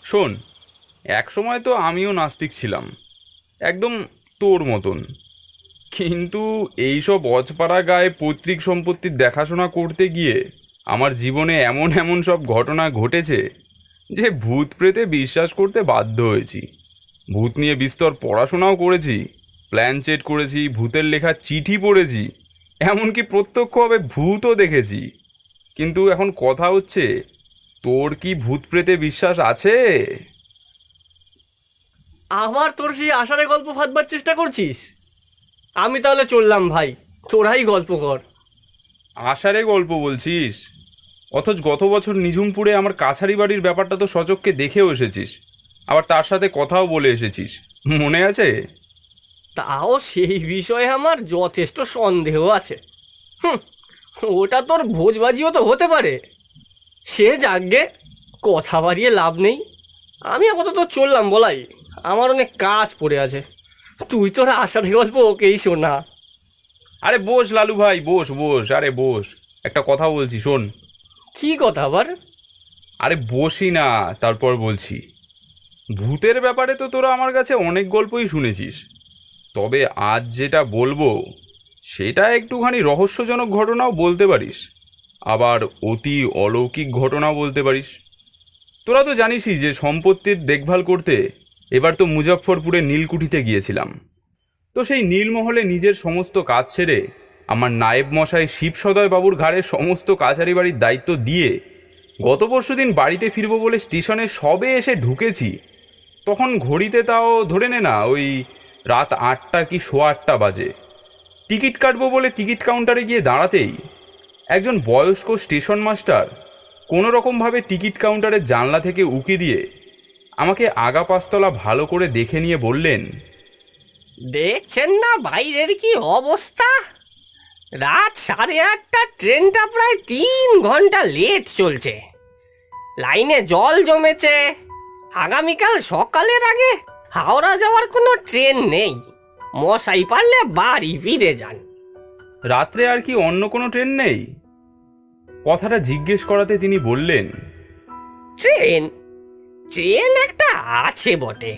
শোন, এক সময় তো আমিও নাস্তিক ছিলাম, একদম তোর মতন। কিন্তু এইসব অজপাড়া গায়ে পৈতৃক সম্পত্তির দেখাশোনা করতে গিয়ে আমার জীবনে এমন এমন সব ঘটনা ঘটেছে যে ভূত প্রেতে বিশ্বাস করতে বাধ্য হয়েছি। ভূত নিয়ে বিস্তর পড়াশোনাও করেছি, প্ল্যান চেট করেছি, ভূতের লেখা চিঠি পড়েছি, এমনকি প্রত্যক্ষভাবে ভূতও দেখেছি। কিন্তু এখন কথা হচ্ছে, তোর কি ভূত প্রেতে বিশ্বাস আছে? আবার তোর সেই আষাঢ়ে গল্প ফাঁদবার চেষ্টা করছিস? আমি তাহলে চললাম ভাই, তোরাই গল্প কর। আষাঢ়ে গল্প বলছিস? অথচ গত বছর নিঝুমপুরে আমার কাছারি বাড়ির ব্যাপারটা তো সচক্ষে দেখেও এসেছিস, আবার তার সাথে কথাও বলে এসেছিস, মনে আছে? তাও সেই বিষয়ে আমার যথেষ্ট সন্দেহ আছে। হুম, ওটা তোর ভোজবাজিও তো হতে পারে। সে যাকগে, কথা বাড়িয়ে লাভ নেই। আমি আপাতত চললাম বলাই, আমার অনেক কাজ পড়ে আছে। তুই তোর আষাঢ়ে গল্প ওকেই শোনা। আরে বস লালু ভাই, বস বস, আরে বস, একটা কথা বলছি শোন। কি কথা আবার? আরে বসি না, তারপর বলছি। ভূতের ব্যাপারে তো তোরা আমার কাছে অনেক গল্পই শুনেছিস, তবে আজ যেটা বলবো সেটা একটুখানি রহস্যজনক ঘটনাও বলতে পারিস, আবার অতি অলৌকিক ঘটনাও বলতে পারিস। তোরা তো জানিসই যে সম্পত্তির দেখভাল করতে এবার তো মুজফ্ফরপুরে নীলকুঠিতে গিয়েছিলাম। তো সেই নীলমহলে নিজের সমস্ত কাজ ছেড়ে আমার নায়েব মশাই শিবসদয় বাবুর ঘাড়ে সমস্ত কাছারি বাড়ির দায়িত্ব দিয়ে গত পরশুদিন বাড়িতে ফিরবো বলে স্টেশনে সবে এসে ঢুকেছি, তখন ঘড়িতে তাও ধরে নে না ওই রাত 8টা কি 8:15 বাজে। টিকিট কাটবো বলে টিকিট কাউন্টারে গিয়ে দাঁড়াতেই একজন বয়স্ক স্টেশন মাস্টার কোনো রকমভাবে টিকিট কাউন্টারের জানলা থেকে উকি দিয়ে আমাকে আগা পাঁচতলা ভালো করে দেখে নিয়ে বললেন, দেখছেন না বাইরের কি অবস্থা? রাত 8:30 ট্রেনটা প্রায় 3 ঘন্টা লেট চলছে। লাইনে জল জমেছে। আগামীকাল সকালের আগে হাওড়া যাওয়ার কোনো ট্রেন নেই। মশাই পারলে বাড়ি ফিরে যান। রাত্রে আর কি অন্য কোনো ট্রেন নেই? কথাটা জিজ্ঞেস করাতে তিনি বললেন, ট্রেন ট্রেন একটা আছে বটে,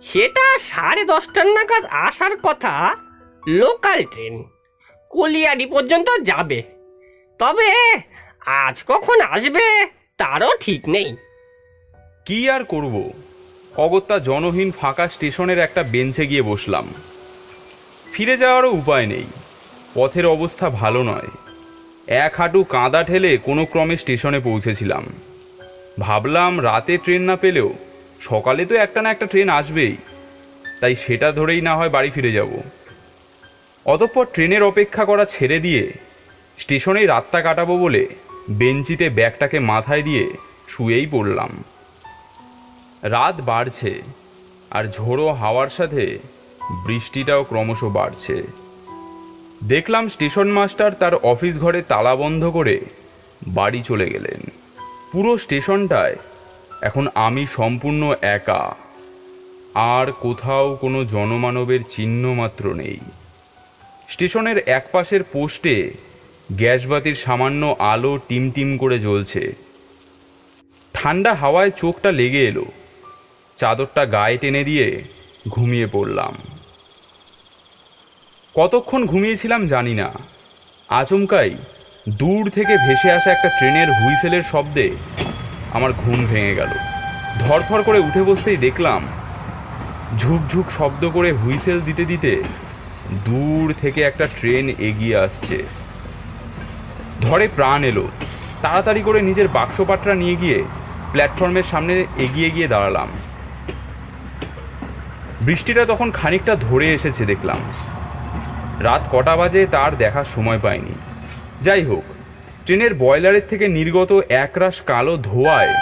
সেটা 10:30 নাগাদ আসার কথা। লোকাল ট্রেন কলিয়ারি পর্যন্ত যাবে, তবে আজ কখন আসবে তারও ঠিক নেই। কি আর করব, অগত্যা জনহীন ফাঁকা স্টেশনের একটা বেঞ্চে গিয়ে বসলাম। ফিরে যাওয়ারও উপায় নেই, পথের অবস্থা ভালো নয়। এক হাঁটু কাঁদা ঠেলে কোনো ক্রমে স্টেশনে পৌঁছেছিলাম। ভাবলাম রাতে ট্রেন না পেলেও সকালে তো একটা না একটা ট্রেন আসবেই, তাই সেটা ধরেই না হয় বাড়ি ফিরে যাব। অতঃপর ট্রেনের অপেক্ষা করা ছেড়ে দিয়ে স্টেশনেই রাতটা কাটাবো বলে বেঞ্চিতে ব্যাগটাকে মাথায় দিয়ে শুয়েই পড়লাম। রাত বাড়ছে, আর ঝোড়ো হাওয়ার সাথে বৃষ্টিটাও ক্রমশ বাড়ছে। দেখলাম স্টেশন মাস্টার তার অফিস ঘরে তালা বন্ধ করে বাড়ি চলে গেলেন। পুরো স্টেশনটায় এখন আমি সম্পূর্ণ একা, আর কোথাও কোনো জনমানবের চিহ্ন মাত্র নেই। স্টেশনের একপাশের পোস্টে গ্যাসবাতির সামান্য আলো টিমটিম করে জ্বলছে। ঠান্ডা হাওয়ায় চোখটা লেগে এলো, চাদরটা গায়ে টেনে দিয়ে ঘুমিয়ে পড়লাম। কতক্ষণ ঘুমিয়েছিলাম জানি না, আচমকাই দূর থেকে ভেসে আসা একটা ট্রেনের হুইসেলের শব্দে আমার ঘুম ভেঙে গেল। ধরফর করে উঠে বসতেই দেখলাম ঝুকঝুক শব্দ করে হুইসেল দিতে দিতে দূর থেকে একটা ট্রেন এগিয়ে আসছে। ধরে প্রাণ এলো, তাড়াতাড়ি করে নিজের বাক্সপাটরা নিয়ে গিয়ে প্ল্যাটফর্মের সামনে এগিয়ে গিয়ে দাঁড়ালাম। বৃষ্টিটা তখন খানিকটা ধরে এসেছে দেখলাম। রাত কটা বাজে তার দেখার সময় পাইনি। যাই হোক, ট্রেনের বয়লারের থেকে নির্গত একরাশ কালো ধোঁয়ায়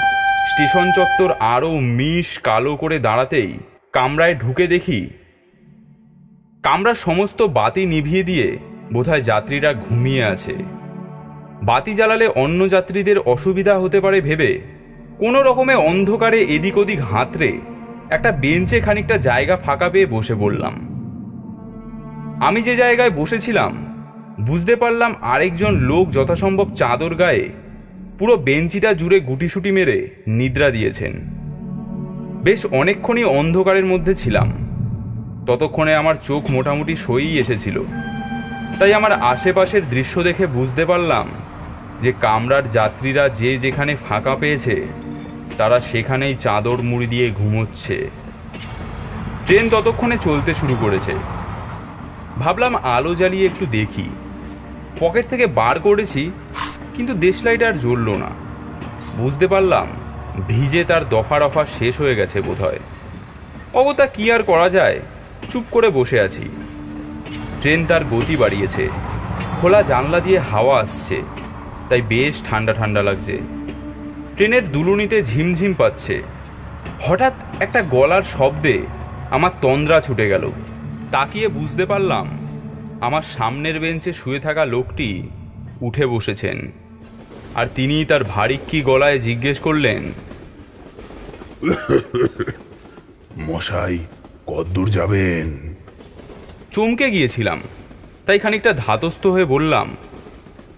স্টেশন চত্বর আরও মিশ কালো করে দাঁড়াতেই কামরায় ঢুকে দেখি কামরার সমস্ত বাতি নিভিয়ে দিয়ে বোধহয় যাত্রীরা ঘুমিয়ে আছে। বাতি জ্বালালে অন্য যাত্রীদের অসুবিধা হতে পারে ভেবে কোনো রকমে অন্ধকারে এদিক ওদিক হাতড়ে একটা বেঞ্চে খানিকটা জায়গা ফাঁকা পেয়ে বসে পড়লাম। আমি যে জায়গায় বসেছিলাম বুঝতে পারলাম আরেকজন লোক যথাসম্ভব চাদর গায়ে পুরো বেঞ্চিটা জুড়ে গুটিসুটি মেরে নিদ্রা দিয়েছেন। বেশ অনেকক্ষণই অন্ধকারের মধ্যে ছিলাম। ততক্ষণে আমার চোখ মোটামুটি সয়েই এসেছিল। তাই আমার আশেপাশের দৃশ্য দেখে বুঝতে পারলাম যে কামরার যাত্রীরা যে যেখানে ফাঁকা পেয়েছে তারা সেখানেই চাদর মুড়ি দিয়ে ঘুমোচ্ছে। ট্রেন ততক্ষণে চলতে শুরু করেছে। ভাবলাম আলো জ্বালিয়ে একটু দেখি। পকেট থেকে বার করেছি, কিন্তু দেশলাইট আর জ্বলল না। বুঝতে পারলাম ভিজে তার দফা রফা শেষ হয়ে গেছে বোধহয়। অগত্যা কি আর করা যায়, চুপ করে বসে আছি। ট্রেন তার গতি বাড়িয়েছে। খোলা জানলা দিয়ে হাওয়া আসছে, তাই বেশ ঠান্ডা ঠান্ডা লাগছে। ট্রেনের দুলুনিতে ঝিমঝিম পাচ্ছে। হঠাৎ একটা গলার শব্দে আমার তন্দ্রা ছুটে গেল। তাকিয়ে বুঝতে পারলাম আমার সামনের বেঞ্চে শুয়ে থাকা লোকটি উঠে বসেছেন, আর তিনিই তার ভারিক্কি গলায় জিজ্ঞেস করলেন, মশাই কদ্দূর যাবেন? চমকে গিয়েছিলাম, তাই খানিকটা ধাতস্থ হয়ে বললাম,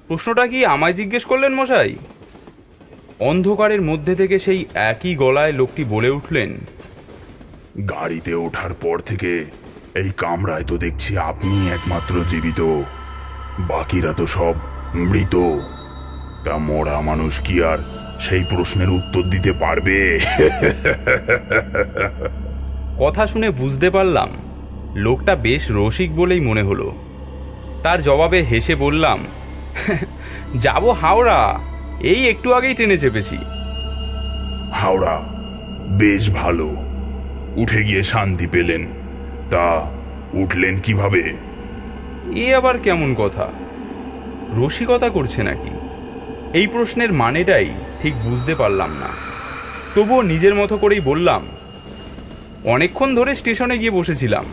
প্রশ্নটা কি আমায় জিজ্ঞেস করলেন মশাই? অন্ধকারের মধ্যে থেকে সেই একই গলায় লোকটি বলে উঠলেন, গাড়িতে ওঠার পর থেকে এই কামরায় তো দেখছি আপনি একমাত্র জীবিত, বাকিরা তো সব মৃত। তা মরা মানুষ কি আর সেই প্রশ্নের উত্তর দিতে পারবে? কথা শুনে বুঝতে পারলাম লোকটা বেশ রসিক বলেই মনে হলো। তার জবাবে হেসে বললাম, যাব হাওড়া, এই একটু আগেই ট্রেনে চেপেছি। হাওড়া? বেশ ভালো, উঠে গিয়ে শান্তি পেলেন। তা উঠলেন কিভাবে? এ আবার কেমন কথা? রসিকতা করছে নাকি? এই প্রশ্নের মানেটাই ঠিক বুঝতে পারলাম না। তবুও নিজের মতো করেই বললাম, অনেকক্ষণ ধরে স্টেশনে গিয়ে বসেছিলাম,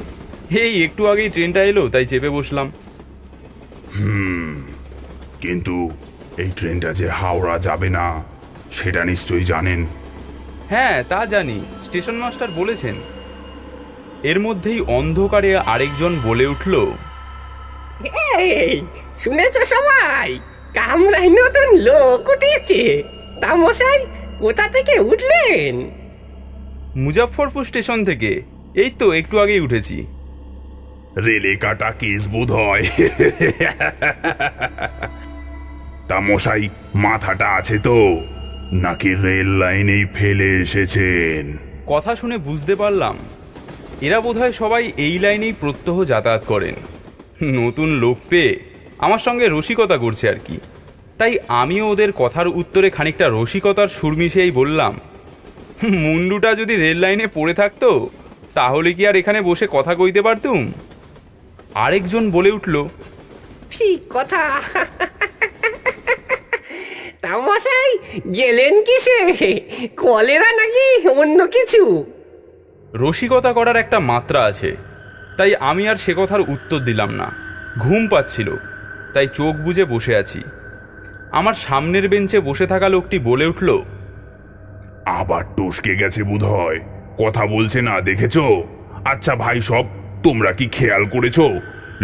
এই একটু আগেই ট্রেনটা এলো তাই চেপে বসলাম। কিন্তু এই ট্রেনটা যে হাওড়া যাবে না সেটা নিশ্চয়ই জানেন। হ্যাঁ, তা জানি, স্টেশন মাস্টার বলেছেন। এর মধ্যেই অন্ধকারে আরেকজন বলে উঠল, এই শুনেছ সবাই, কামরায় নতুন লোক উঠেছে। তা মশাই কোথা থেকে উঠলেন? মুজাফফরপুর স্টেশন থেকে, এই তো একটু আগেই উঠেছি। রেলে কাটা কেস বোধ হয়। তা মশাই মাথাটা আছে তো, নাকি রেল লাইনেই ফেলে এসেছেন? কথা শুনে বুঝতে পারলাম এরা বোধহয় সবাই এই লাইনেই প্রত্যহ যাতায়াত করেন। নতুন লোক পেয়ে আমার সঙ্গে রসিকতা করছে আর কি। তাই আমিও ওদের কথার উত্তরে খানিকটা রসিকতার সুর মিশিয়েই বললাম, মুন্ডুটা যদি রেল লাইনে পড়ে থাকতো তাহলে কি আর এখানে বসে কথা কইতে পারতুম? আরেকজন বলে উঠল, ঠিক কথা। তা মশাই গেলেন কিসে? কলেরা নাকি অন্য কিছু? রসিকতা করার একটা মাত্রা আছে, তাই আমি আর সে কথার উত্তর দিলাম না। ঘুম পাচ্ছিল, তাই চোখ বুজে বসে আছি। আমার সামনের বেঞ্চে বসে থাকা লোকটি বলে উঠল, আবার টসকে গেছে বোধহয়, কথা বলছে না দেখেছো? আচ্ছা ভাই সব, তোমরা কি খেয়াল করেছো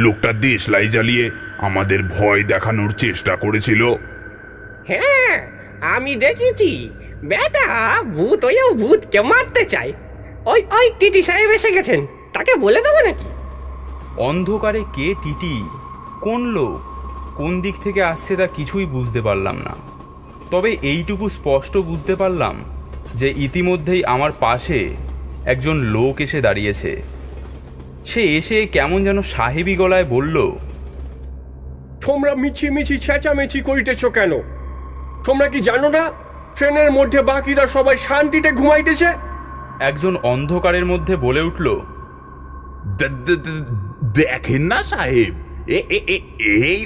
লোকটা দেশলাই জ্বালিয়ে আমাদের ভয় দেখানোর চেষ্টা করেছিল? হ্যাঁ, আমি দেখেছি। বেটা ভূত হয়েও ভূতকে মারতে চায়। ওই ওই টিটি সাহেব এসে গেছেন, তাকে বলে দেবো নাকি? অন্ধকারে কে টিটি, কোন লোক, কোন দিক থেকে আসছে তা কিছুই বুঝতে পারলাম না। তবে এইটুকু স্পষ্ট বুঝতে পারলাম যে ইতিমধ্যেই আমার পাশে একজন লোক এসে দাঁড়িয়েছে। সে এসে কেমন যেন সাহেবী গলায় বলল, তোমরা মিছি চেঁচামেচি করিতেছ কেন? তোমরা কি জানো না ট্রেনের মধ্যে বাকিরা সবাই শান্তিতে ঘুমাইতেছে? একজন অন্ধকারের মধ্যে বলে উঠল, দেখেন না সাহেব, এই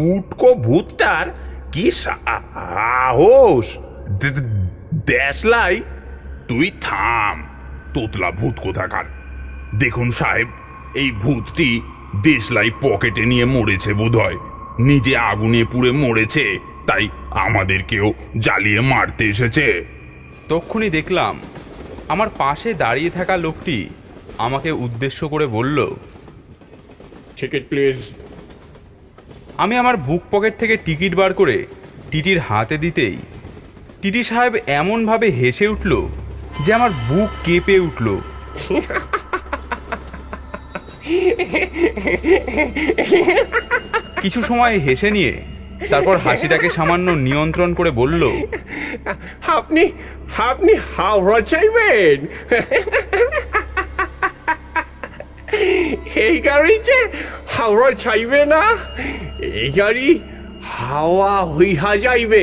উটকো ভূতটার কি সাহস! দেশলাই, তুই থাম, তোতলা ভূত কোথাকার। দেখুন সাহেব, এই ভূতটি দেশলাই পকেটে নিয়ে মরেছে বোধহয়, নিজে আগুনে পুড়ে মরেছে, তাই আমাদেরকেও জ্বালিয়ে মারতে এসেছে। তক্ষুনি দেখলাম আমার পাশে দাঁড়িয়ে থাকা লোকটি আমাকে উদ্দেশ্য করে বলল, টিকিট প্লিজ। আমি আমার বুক পকেট থেকে টিকিট বার করে টিটির হাতে দিতেই টিটি সাহেব এমনভাবে হেসে উঠল যে আমার বুক কেঁপে উঠল। কিছু সময় হেসে নিয়ে তারপর হাসিটাকে সামান্য নিয়ন্ত্রণ করে বলল, আপনি আপনি হাওড়া চাইবেন? এই গাড়িতে হাওড়া চাইবে না, এই গাড়ি হাওয়া হইয়া যাইবে।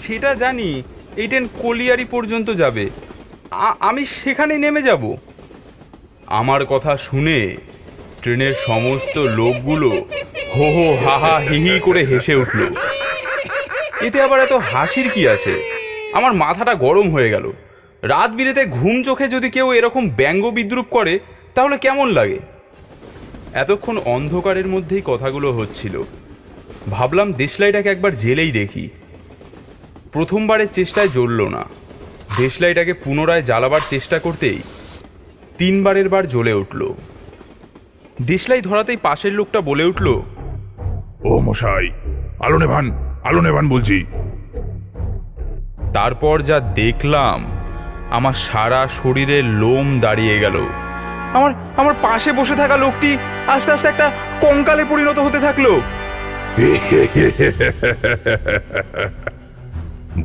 সেটা জানি, এই ট্রেন কলিয়ারি পর্যন্ত যাবে, আমি সেখানেই নেমে যাব। আমার কথা শুনে ট্রেনের সমস্ত লোকগুলো হো হো হা হা হি হি করে হেসে উঠল। এতে আবার এত হাসির কি আছে? আমার মাথাটা গরম হয়ে গেল। রাত বিরেতে ঘুম চোখে যদি কেউ এরকম ব্যঙ্গ বিদ্রুপ করে তাহলে কেমন লাগে? এতক্ষণ অন্ধকারের মধ্যেই কথাগুলো হচ্ছিল। ভাবলাম দেশলাইটাকে একবার জেলেই দেখি। প্রথমবারের চেষ্টায় জ্বলল না। দেশলাইটাকে পুনরায় জ্বালাবার চেষ্টা করতেই 3বারের বার জ্বলে উঠল। দেশলাই ধরাতেই পাশের লোকটা বলে উঠল, ও মশাই, আলো নেভান বলছি। তারপর যা দেখলাম, আমার সারা শরীরের লোম দাঁড়িয়ে গেল। আমার পাশে বসে থাকা লোকটি আস্তে আস্তে একটা কঙ্কালে পরিণত হতে থাকলো।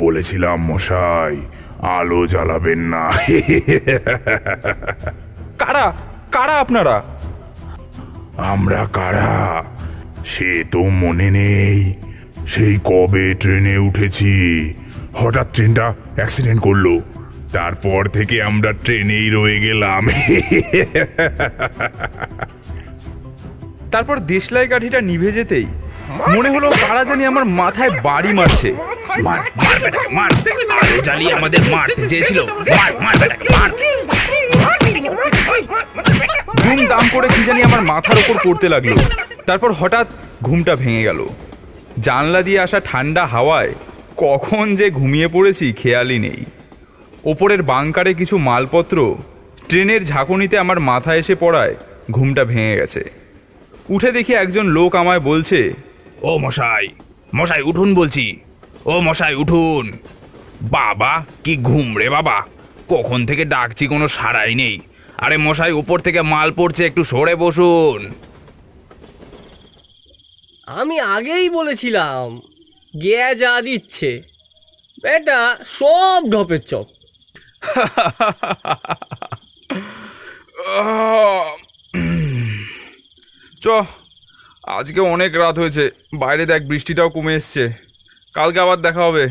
বলেছিলাম মশাই, আলো জ্বালাবেন না। কারা কারা আপনারা? আমরা কারা সে তো মনে নেই। সেই কবে ট্রেনে উঠেছি, হঠাৎ ট্রেনটা অ্যাক্সিডেন্ট করলো, তারপর থেকে আমরা ট্রেনেই রয়ে গেলাম। তারপর দেশলাই কাঠিটা নিভে যেতেই মনে হলো কারা জানি আমার মাথায় বাড়ি মারছে। আলো জ্বালিয়ে আমাদের মারতে চেয়েছিল। দুম দাম করে কি জানি আমার মাথার ওপর পড়তে লাগলো। তারপর হঠাৎ ঘুমটা ভেঙে গেল। জানলা দিয়ে আসা ঠান্ডা হাওয়ায় কখন যে ঘুমিয়ে পড়েছি খেয়ালই নেই। ওপরের বাংকারে কিছু মালপত্র ট্রেনের ঝাঁকুনিতে আমার মাথায় এসে পড়ায় ঘুমটা ভেঙে গেছে। উঠে দেখি একজন লোক আমায় বলছে, ও মশাই, মশাই উঠুন বলছি, ও মশাই উঠুন। বাবা কি ঘুম রে বাবা, কখন থেকে ডাকছি কোনো সাড়াই নেই। আরে মশাই, উপর থেকে মাল পড়ছে, একটু সরে বসুন। আমি আগেই বলেছিলাম গেয়া যা দিচ্ছে বেটা সব ঢপের চপ। চ, আজকে অনেক রাত হয়েছে, বাইরে দেখ বৃষ্টিটাও কমে এসছে, কালকে আবার দেখা হবে।